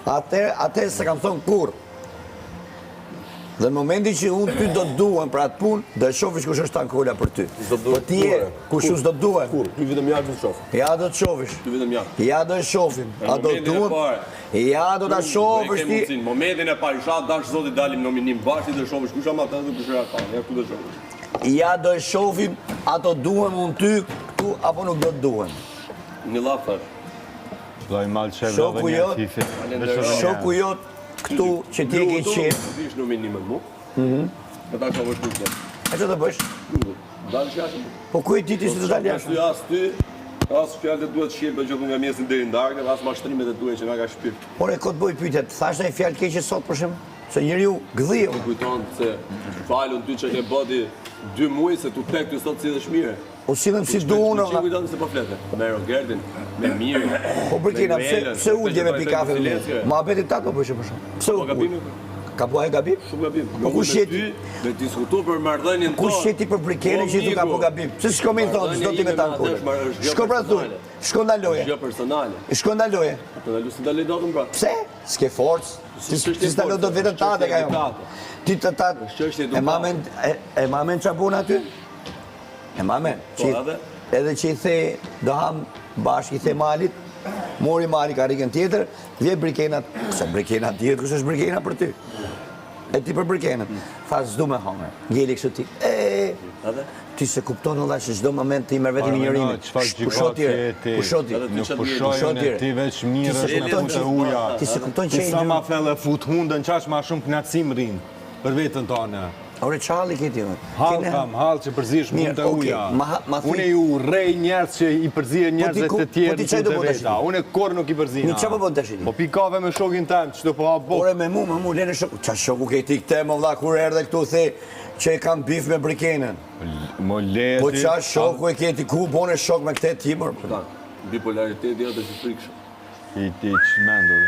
Atë se kam thonë kur. Dhe në momenti që unë ty do të duhen për atë punë, do e shofish kush është ankola për ty. Po ti je, kush do të duhen? Kur? Ty vetëm ja do të shoh. Ja do të shofish. Ty vetëm ja. Ja do e shofim. A do të duhen? Ja do ta shofish ti. Në momentin e parë isha dash zoti dalim nominim bashkë dhe shofish kush ama ata dhe kush era ata. Ja ku do shofish. Ja do e shofim, ato duhen unë ty këtu apo nuk do të duhen. Një llaf thash. Vllai Malçev dhe një fife. Shoku jot këtu që ti e ke qenë. Vish nominimin mu. Ata shofish kush do. A që të bësh? Dalësh jashtë. Po ku e diti se të dalë jashtë? As ty, as fjalët e duhet shqipë gjithë nga mjesin deri në darkë, as mashtrimet e duhet që nga ka shpirt. Por e kot bëj pyetjet, thash një fjalë keqe sot për shemb? Se njeriu gdhiu. Kujton se falun ty që ke bodi 2 muaj se tu tek ty sot si dhe shmire. O sillim si du unë. Që kujton se po flete. Me Rogerdin, me Mirë. Po Brikina, pse uldje me pikafe? Ma betit tato për shemb. Pse u gabim? Ka bua e gabim? Shumë gabim. Po kush jeti? Me diskutu për marrëdhënien tonë. Kush jeti për Brikenin që tu ka po gabim? Pse s'ko më thonë, s'do ti me ta ankollë. Shko pra thuj. Shko ndaloje. Jo personale. Shko ndaloje. Po ndaloj si ndaloj dotën pra. Pse? S'ke forcë. Ti s'ndalo dot vetëm tate ka jo. Ti ta e mamen çabun aty? E mamen. Edhe që i the do ham bashkë i the malit. Mori mali karikën tjetër, vje Brikenat, se Brikenat tjetër, kush është Brikena për ty? E ti për Brikenat. Tha, s'du me hangër, ngeli kështu ti. Ti se kupton Allah që çdo moment ti merr vetëm injërimin. Pusho tjetër, pusho tjetër. Nuk pushojnë e ti veç mirë me punë uja. Ti se kupton që Ti sa ma fellë fut hundën, qash ma shumë knatësim rinë për vetën tonë. Ore qalli këti më. Hall kam, hall që përzihesh mund të uja. Unë ju urrej njerëz që i përzihen njerëzve të tjerë të veta. Unë kur nuk i përzina. Mi çfarë po bën tash? Po pikave me shokin tëm, çdo po hap. Ore me mu lene shok. Ça shoku ke ti këtë më vlla kur erdhe këtu the që e kam bif me Brikenën. Mo le. Po ça shoku e ke ti ku bone shok me këtë timër? Bipolariteti është i frikshëm. I ti çmendur.